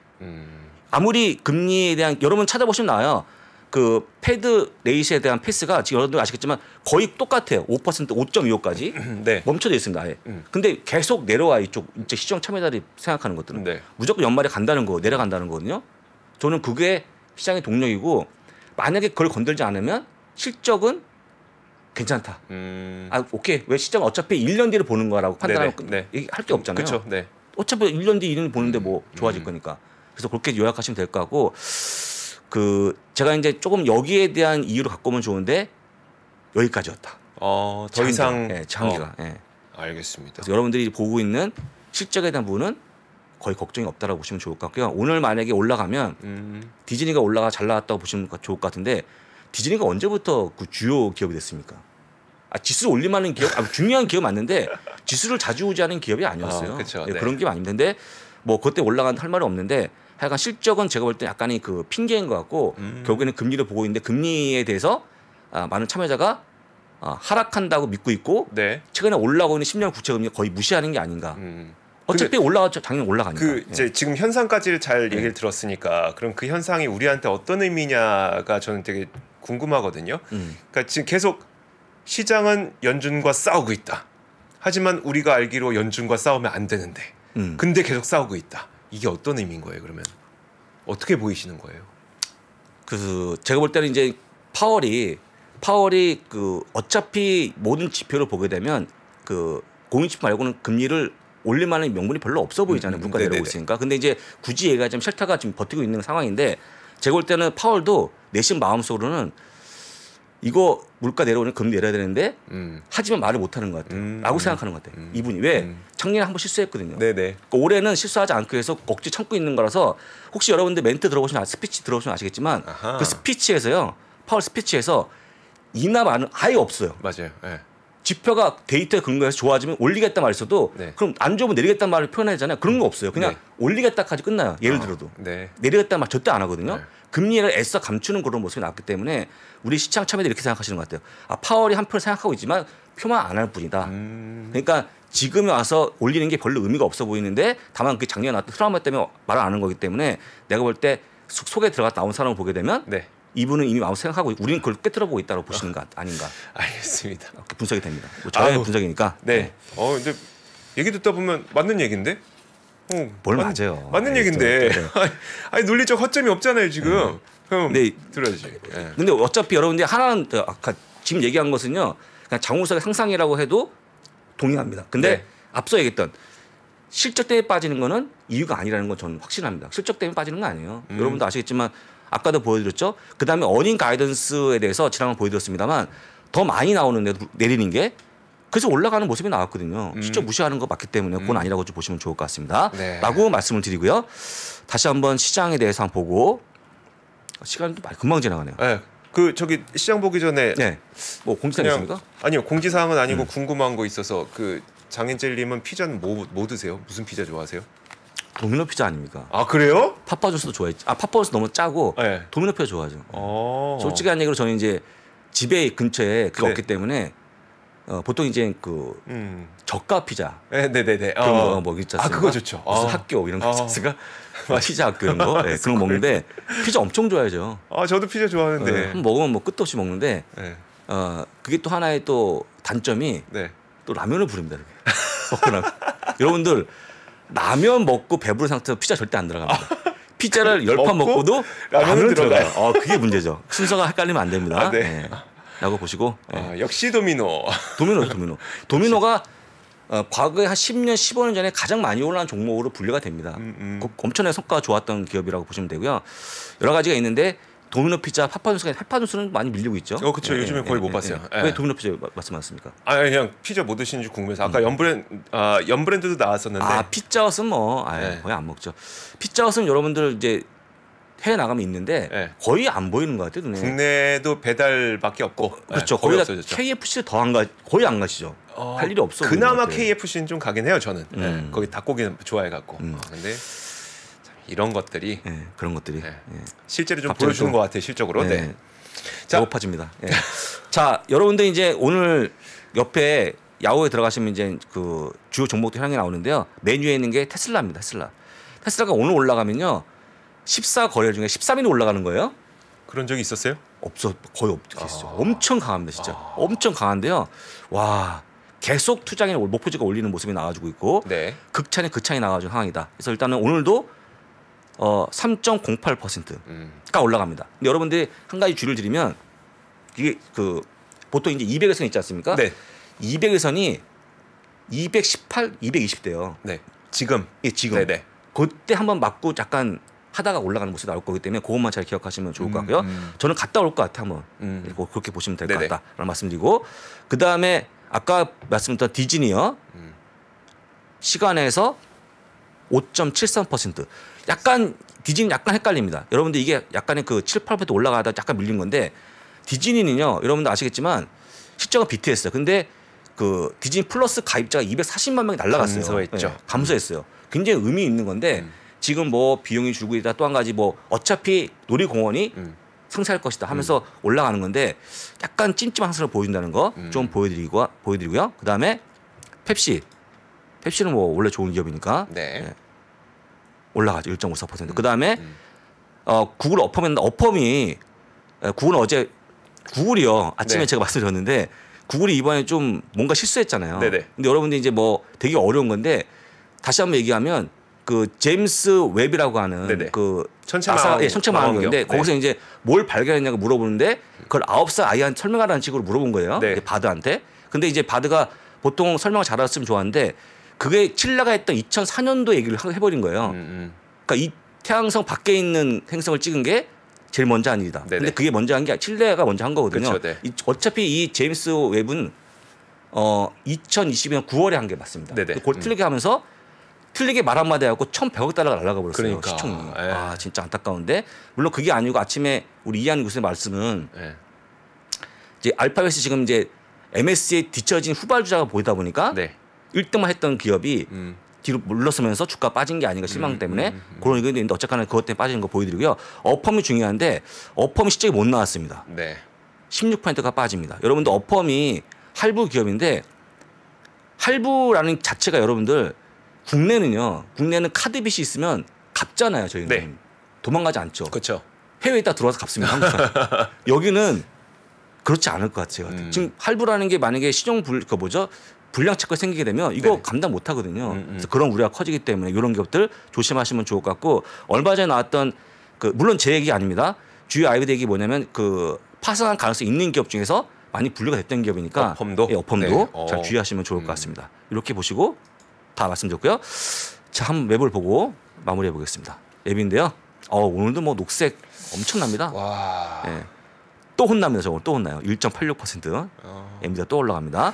아무리 금리에 대한 여러분 찾아보시면 나와요. 그 패드 레이스에 대한 패스가 지금 여러분들 아시겠지만 거의 똑같아요. 5% 5.25까지 네. 멈춰져 있습니다. 아예. 근데 계속 내려와 이쪽 이제 시장 참여자들이 생각하는 것들은 네. 무조건 연말에 간다는 거 내려간다는 거거든요. 저는 그게 시장의 동력이고 만약에 그걸 건들지 않으면 실적은 괜찮다. 아 오케이 왜 시장 어차피 1년 뒤를 보는 거라고 판단하고 할 게 없잖아요. 그렇죠. 네. 어차피 1년 뒤 2년 보는데 뭐 좋아질 거니까. 그래서 그렇게 요약하시면 될 것 같고 그 제가 이제 조금 여기에 대한 이유를 갖고 오면 좋은데 여기까지였다. 더 이상 장기가. 알겠습니다. 그래서 여러분들이 보고 있는 실적에 대한 부분은 거의 걱정이 없다라고 보시면 좋을 것 같고요. 오늘 만약에 올라가면 디즈니가 올라가 잘 나왔다고 보시면 좋을 것 같은데 디즈니가 언제부터 그 주요 기업이 됐습니까? 지수를 올릴만한 기업, 중요한 기업 맞는데 지수를 자주 유지하는 기업이 아니었어요. 그렇죠. 네. 그런 기업 아닌데 뭐 그때 올라간 할 말은 없는데 하여간 실적은 제가 볼 때 약간의 그 핑계인 것 같고 결국에는 금리를 보고 있는데 금리에 대해서 많은 참여자가 하락한다고 믿고 있고 네. 최근에 올라오고 있는 10년 국채 금리 거의 무시하는 게 아닌가. 어차피 올라가죠. 당연히 올라가니까. 이제 지금 현상까지 잘 얘기를 들었으니까 그럼 그 현상이 우리한테 어떤 의미냐가 저는 되게 궁금하거든요. 그러니까 지금 계속 시장은 연준과 싸우고 있다. 하지만 우리가 알기로 연준과 싸우면 안 되는데. 근데 계속 싸우고 있다. 이게 어떤 의미인 거예요? 그러면 어떻게 보이시는 거예요? 그 제가 볼 때는 이제 파월이 그 어차피 모든 지표를 보게 되면 그 공인지표 말고는 금리를 올릴 만한 명분이 별로 없어 보이잖아요. 물가 내려오고 있으니까. 근데 이제 굳이 얘기하자면 쉘터가 지금 버티고 있는 상황인데 제가 볼 때는 파월도 내심 마음속으로는 이거 물가 내려오는 금리 내려야 되는데 하지만 말을 못하는 것 같아요. 라고 생각하는 것 같아요. 이분이 왜 작년에 한번 실수했거든요. 그러니까 올해는 실수하지 않기 위해서 억지 참고 있는 거라서 혹시 여러분들 멘트 들어보시면 스피치 들어보시면 아시겠지만 그 스피치에서요. 파월 스피치에서 인하 말은 아예 없어요. 맞아요. 네. 지표가 데이터에 근거해서 좋아지면 올리겠다 말했어도 그럼 안 좋으면 내리겠다 말을 표현하잖아요. 그런 거 없어요. 그냥 올리겠다까지 끝나요. 예를 들어도 내리겠다 말 절대 안 하거든요. 금리를 애써 감추는 그런 모습이 나왔기 때문에 우리 시장 참여들이 이렇게 생각하시는 것 같아요. 파월이 한편을 생각하고 있지만 표만 안 할 뿐이다. 그러니까 지금에 와서 올리는 게 별로 의미가 없어 보이는데 다만 그 작년에 나왔던 트라우마 때문에 말을 안 하는 거기 때문에 내가 볼 때 속에 들어가 나온 사람을 보게 되면 이분은 이미 마음 생각하고 우리는 그걸 깨뜨려 보고 있다고 보시는 것 아닌가. 알겠습니다. 분석이 됩니다. 저의 분석이니까. 네. 근데 얘기 듣다 보면 맞는 얘기인데. 뭘 맞아요. 맞는 얘기인데. 아니 논리적 허점이 없잖아요 지금. 그럼 들어야지. 근데 어차피 여러분들이 하나는 아까 지금 얘기한 것은요. 그냥 장우석의 상상이라고 해도 동의합니다. 근데 앞서 얘기했던 실적 때문에 빠지는 거는 이유가 아니라는 건 저는 확신합니다. 실적 때문에 빠지는 거 아니에요. 여러분도 아시겠지만 아까도 보여드렸죠. 그다음에 어닝 가이던스에 대해서 지난번 보여드렸습니다만 더 많이 나오는데도 내리는 게 그래서 올라가는 모습이 나왔거든요. 실적 무시하는 거 맞기 때문에 그건 아니라고 좀 보시면 좋을 것 같습니다. 라고 말씀을 드리고요. 다시 한번 시장에 대해서 한번 보고 시간이 또 금방 지나가네요. 그 저기 시장 보기 전에 뭐 공지사항 있습니까? 아니요. 공지사항은 아니고 궁금한 거 있어서 그 장인젤님은 피자는 뭐 드세요? 무슨 피자 좋아하세요? 도미노 피자 아닙니까? 그래요? 파파존스도 좋아했지. 파파존스 너무 짜고 도미노 피자 좋아하죠. 솔직한 얘기로 저는 이제 집에 근처에 그게 없기 때문에 보통 이제 그 저가 피자. 네네네. 그런 거 뭐 있지 않습니까? 그거 좋죠. 무슨 학교 이런 거 있었을까? 피자 학교 이런 거 그런 거 먹는데 피자 엄청 좋아하죠. 저도 피자 좋아하는데 먹으면 뭐 끝도 없이 먹는데 그게 또 하나의 또 단점이 또 라면을 부릅니다. 먹고 나면 여러분들 라면 먹고 배부른 상태에서 피자 절대 안 들어갑니다. 피자를 10판 먹고도 라면은 들어가요. 그게 문제죠. 순서가 헷갈리면 안 됩니다. 라고 보시고 역시 도미노. 도미노가 과거에 한 10년, 15년 전에 가장 많이 올라간 종목으로 분류가 됩니다. 엄청나게 성과가 좋았던 기업이라고 보시면 되고요. 여러 가지가 있는데 도미노 피자, 파파존스는 많이 밀리고 있죠. 그렇죠. 요즘에 거의 못 봤어요. 왜 도미노 피자 말씀하셨습니까? 그냥 피자 뭐 드시는지 궁금해서. 아까 연브랜드도 나왔었는데. 피자헛은 뭐 거의 안 먹죠. 피자헛은 여러분들 이제 해외 나가면 있는데 거의 안 보이는 것 같아요. 눈에. 국내도 배달밖에 없고. 그렇죠. 거의 다 KFC 거의 안 가시죠. 할 일이 없어. 그나마 KFC는 좀 가긴 해요. 저는. 거기 닭고기는 좋아해갖고. 근데 이런 것들이 그런 것들이 실제로 좀 보여주는 것 같아요. 실적으로. 자, 배고파집니다. 자, 여러분들 이제 오늘 옆에 야후에 들어가시면 이제 그 주요 종목들 향해 나오는데요. 메뉴에 있는 게 테슬라입니다. 테슬라가 오늘 올라가면요. 14 거래 중에 13일이 올라가는 거예요. 그런 적이 있었어요? 거의 없겠어요. 엄청 강합니다, 진짜. 엄청 강한데요. 와, 계속 투자기는 목표지가 올리는 모습이 나와주고 있고 네. 극찬에 극찬이 나와준 상황이다. 그래서 일단은 오늘도 3.08%가 올라갑니다. 근데 여러분들이 한 가지 주의를 드리면 이게 그 보통 이제 200선 있지 않습니까? 네. 200선이 218, 220대요. 네. 지금. 예, 지금. 네네. 그때 한번 맞고 잠깐 하다가 올라가는 모습이 나올 거기 때문에 그것만 잘 기억하시면 좋을 것 같고요. 저는 갔다 올 것 같아 한번. 그렇게 보시면 될 것 같다라는 말씀드리고 그 다음에 아까 말씀드렸던 디즈니요. 시간에서 5.73%. 약간 디즈니 약간 헷갈립니다. 여러분들 이게 약간의 그 7, 8% 올라가다 약간 밀린 건데 디즈니는요. 여러분들 아시겠지만 실적은 BTS요. 근데 그 디즈니 플러스 가입자가 240만 명이 날라갔어요. 감소했죠. 네, 감소했어요. 굉장히 의미 있는 건데 지금 뭐 비용이 줄고 있다 또 한 가지 뭐 어차피 놀이공원이 상세할 것이다 하면서 올라가는 건데 약간 찜찜한 상승을 보여준다는 거 좀 보여드리고요. 그 다음에 펩시는 뭐 원래 좋은 기업이니까 네. 올라가죠. 1.54%. 그 다음에 구글 어펌인데 구글은 어제 구글이요. 아침에 네. 제가 말씀드렸는데 구글이 이번에 좀 뭔가 실수했잖아요. 네네. 근데 여러분들 이제 뭐 되게 어려운 건데 다시 한번 얘기하면 그 제임스 웹이라고 하는 네네. 그 천체망원경인데 네. 거기서 이제 뭘 발견했냐고 물어보는데 그걸 9살 아이한테 설명하라는 식으로 물어본 거예요. 네. 바드한테. 근데 이제 바드가 보통 설명을 잘했으면 좋았는데 그게 칠레가 했던 2004년도 얘기를 해버린 거예요. 그러니까 이 태양성 밖에 있는 행성을 찍은 게 제일 먼저 한 일이다. 네네. 근데 그게 먼저 한 게 칠레가 먼저 한 거거든요. 그렇죠, 네. 어차피 이 제임스 웹은 2022년 9월에 한 게 맞습니다. 네네. 그걸 틀리게 하면서 틀리게 말 한마디 하고 1,100억 달러가 날아가 버렸어요. 그러니까. 시총이. 예. 아 진짜 안타까운데 물론 그게 아니고 아침에 우리 이한희 교수의 말씀은 네. 이제 알파벳이 지금 이제 MSC에 뒤처진 후발주자가 보이다 보니까 네. 1등만 했던 기업이 뒤로 물러서면서 주가 빠진 게 아닌가 실망 때문에 그런 의견도 있는데 어쨌거나 그것 때문에 빠지는 거 보여드리고요. 어펌이 중요한데 어펌이 실적이 못 나왔습니다. 네. 16%가 빠집니다. 여러분들 어펌이 할부 기업인데 할부라는 자체가 여러분들 국내는 카드빚이 있으면 갚잖아요. 저희는 네. 도망가지 않죠. 그렇죠. 해외에 있다 들어와서 갚습니다. 한국은. 여기는 그렇지 않을 것 같아요. 지금 할부라는 게 만약에 불량 채권이 생기게 되면 이거 네. 감당 못 하거든요. 그래서 그런 우려가 커지기 때문에 이런 기업들 조심하시면 좋을 것 같고 얼마 전에 나왔던 물론 제 얘기 아닙니다. 주요 아이비드 얘기 뭐냐면 파산할 가능성이 있는 기업 중에서 많이 분류가 됐던 기업이니까 어펌도 예, 어펌도 네. 잘 주의하시면 좋을 것 같습니다. 이렇게 보시고 다 말씀드렸고요. 자, 한번 맵을 보고 마무리해 보겠습니다. 맵인데요. 오늘도 뭐 녹색 엄청납니다. 와. 예. 또 혼납니다. 저거 또 혼나요. 1.86%. 엔비디아 또 올라갑니다.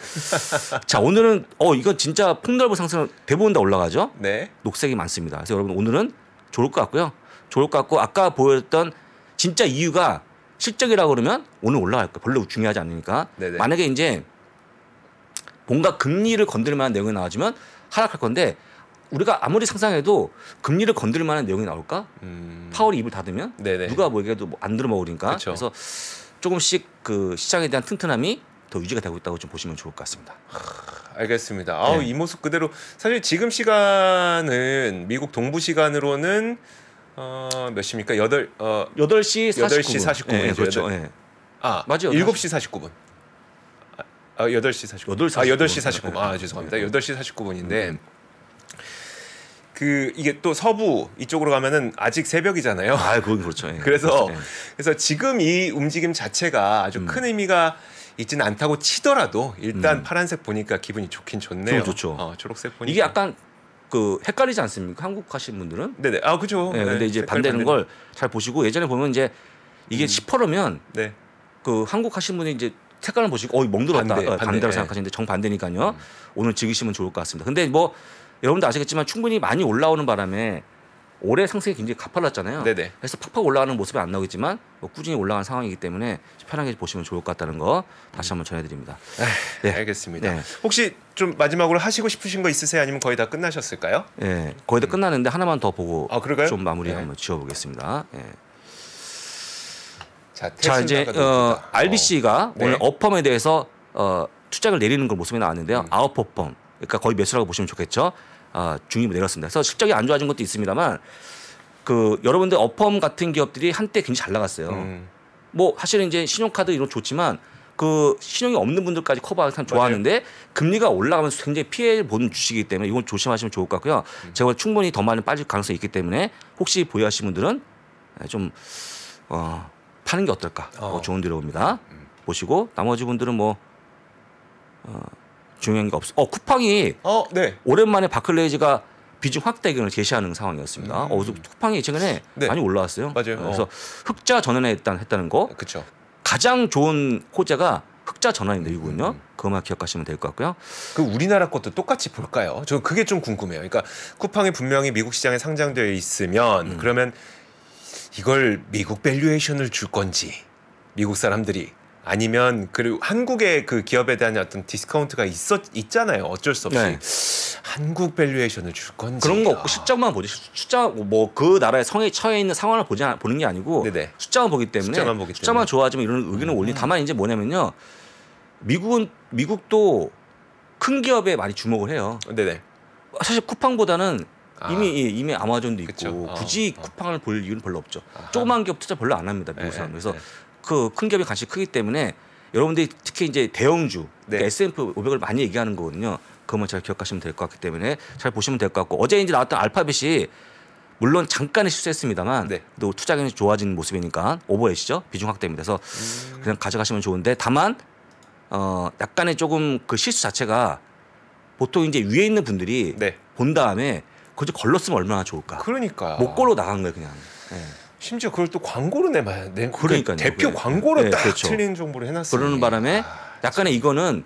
자, 오늘은 이건 진짜 폭넓은 상승 대부분 다 올라가죠. 네. 녹색이 많습니다. 그래서 여러분 오늘은 좋을 것 같고요. 좋을 것 같고 아까 보였던 진짜 이유가 실적이라고 그러면 오늘 올라갈 거예요. 별로 중요하지 않으니까. 네네. 만약에 이제 뭔가 금리를 건드릴 만한 내용이 나와주면 하락할 건데 우리가 아무리 상상해도 금리를 건드릴 만한 내용이 나올까? 파월이 입을 닫으면 네네. 누가 뭐 얘기해도 안 들어먹으니까. 그쵸. 그래서 조금씩 그 시장에 대한 튼튼함이 더 유지가 되고 있다고 좀 보시면 좋을 것 같습니다. 알겠습니다. 네. 이 모습 그대로 사실 지금 시간은 미국 동부 시간으로는 몇 시입니까? 8시 8시 49분. 네, 그렇죠. 네. 맞아요. 7시 49분. 8시 49분. 8시 49분. 죄송합니다. 8시 49분인데 이게 또 서부 이쪽으로 가면은 아직 새벽이잖아요. 그건 그렇죠. 예. 그래서 그렇죠. 예. 그래서 지금 이 움직임 자체가 아주 큰 의미가 있지는 않다고 치더라도 일단 파란색 보니까 기분이 좋긴 좋네요. 좋죠. 초록색 보니까 이게 약간 헷갈리지 않습니까? 한국 가신 분들은? 네네. 그죠. 네, 근데 이제 반대는 걸 잘 보시고 예전에 보면 이제 이게 10%면 네. 한국 가신 분이 이제 색깔을 보시고 멍들었다 반대로 네. 생각하시는데 정반대니까요. 오늘 즐기시면 좋을 것 같습니다. 근데 뭐 여러분도 아시겠지만 충분히 많이 올라오는 바람에 올해 상승이 굉장히 가팔랐잖아요. 네네. 그래서 팍팍 올라가는 모습이 안 나오겠지만 꾸준히 올라가는 상황이기 때문에 편하게 보시면 좋을 것 같다는 거 다시 한번 전해드립니다. 네. 알겠습니다. 네. 혹시 좀 마지막으로 하시고 싶으신 거 있으세요? 아니면 거의 다 끝나셨을까요? 네, 거의 다 끝났는데 하나만 더 보고 그럴까요? 좀 마무리 네. 한번 지어보겠습니다. 네. 자 이제 RBC가 네. 오늘 어펌에 대해서 투자를 내리는 걸 모습이 나왔는데요. 아웃퍼펌, 그러니까 거의 매수라고 보시면 좋겠죠. 중립을 내렸습니다. 그래서 실적이 안 좋아진 것도 있습니다만 여러분들 어펌 같은 기업들이 한때 굉장히 잘 나갔어요. 뭐 사실은 이제 신용카드 이런 좋지만 그 신용이 없는 분들까지 커버하기 참 좋아하는데 맞아요. 금리가 올라가면서 굉장히 피해를 보는 주식이기 때문에 이건 조심하시면 좋을 것 같고요. 제가 충분히 더 많이 빠질 가능성이 있기 때문에 혹시 보유하시는 분들은 좀 파는 게 어떨까 좋은 들어옵니다. 보시고 나머지 분들은 뭐 중요한 게 없어. 쿠팡이 네. 오랜만에 바클레이즈가 비중 확대 의견을 제시하는 상황이었습니다. 쿠팡이 최근에 네. 많이 올라왔어요. 맞아요. 그래서 흑자 전환에 했다는 거. 그렇죠. 가장 좋은 호재가 흑자 전환인데 이거는요. 그것만 기억하시면 될 것 같고요. 그 우리나라 것도 똑같이 볼까요? 저 그게 좀 궁금해요. 그러니까 쿠팡이 분명히 미국 시장에 상장되어 있으면 그러면 이걸 미국 밸류에이션을 줄 건지 미국 사람들이 아니면 그리고 한국의 그 기업에 대한 어떤 디스카운트가 있잖아요. 어쩔 수 없이 네. 한국 밸류에이션을 줄 건지 그런 거 없고 숫자만 보지. 숫자 뭐 그 나라의 성에 처해 있는 상황을 보는 게 아니고 네네. 숫자만 보기 때문에 숫자만 좋아지면 이런 의견을 올린. 다만 이제 뭐냐면요. 미국도 큰 기업에 많이 주목을 해요. 네네. 사실 쿠팡보다는 이미 아마존도 있고 그쵸. 굳이 쿠팡을 볼 이유는 별로 없죠. 조그만 기업 투자 별로 안 합니다. 미국 사람. 그래서 그 큰 기업이 관심이 크기 때문에 여러분들이 특히 이제 대형주 그러니까 S&P 500을 많이 얘기하는 거거든요. 그것만 잘 기억하시면 될 것 같기 때문에 잘 보시면 될 것 같고 어제 이제 나왔던 알파벳이 물론 잠깐의 실수했습니다만 또 투자경이 좋아진 모습이니까 오버헤시죠. 비중 확대입니다. 그래서 그냥 가져가시면 좋은데 다만 약간의 조금 그 실수 자체가 보통 이제 위에 있는 분들이 본 다음에 그걸 걸렀으면 얼마나 좋을까. 그러니까 못 걸어 나간 거예요 그냥. 심지어 그걸 또 광고로 내봐야 돼. 그러니까요. 대표 광고로 딱 그렇죠. 틀린 정보를 해놨어요. 그러는 바람에 약간의 이거는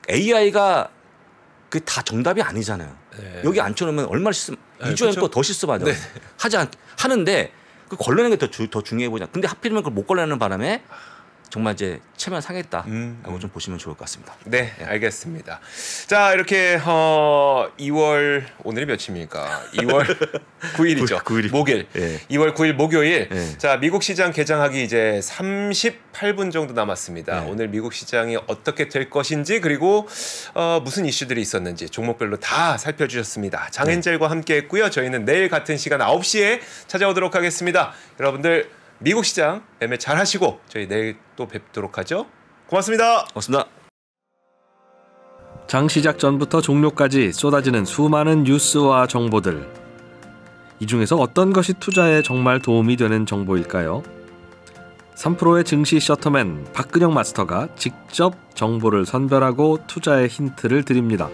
AI가 그 다 정답이 아니잖아요. 여기 앉혀놓으면 얼마나 2주에 또 더 실수하죠. 하는데 그 걸러내는 게 더 중요해 보이냐. 근데 하필이면 그걸 못 걸러내는 바람에 정말 이제 체면 상했다라고 좀 보시면 좋을 것 같습니다. 네, 알겠습니다. 자, 이렇게 2월 오늘이 며칠입니까? 2월 9일이죠. 9일이. 목요일. 2월 9일 목요일. 네. 자, 미국 시장 개장하기 이제 38분 정도 남았습니다. 오늘 미국 시장이 어떻게 될 것인지 그리고 무슨 이슈들이 있었는지 종목별로 다 살펴주셨습니다. 장현젤과 함께했고요. 저희는 내일 같은 시간 9시에 찾아오도록 하겠습니다. 여러분들 미국 시장 매매 잘 하시고 저희 내일 또 뵙도록 하죠. 고맙습니다. 고맙습니다. 장 시작 전부터 종료까지 쏟아지는 수많은 뉴스와 정보들. 이 중에서 어떤 것이 투자에 정말 도움이 되는 정보일까요? 3프로의 증시 셔터맨 박근영 마스터가 직접 정보를 선별하고 투자의 힌트를 드립니다.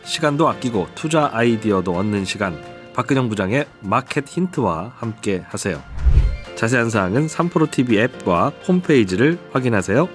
시간도 아끼고 투자 아이디어도 얻는 시간, 박근영 부장의 마켓 힌트와 함께 하세요. 자세한 사항은 3프로TV 앱과 홈페이지를 확인하세요.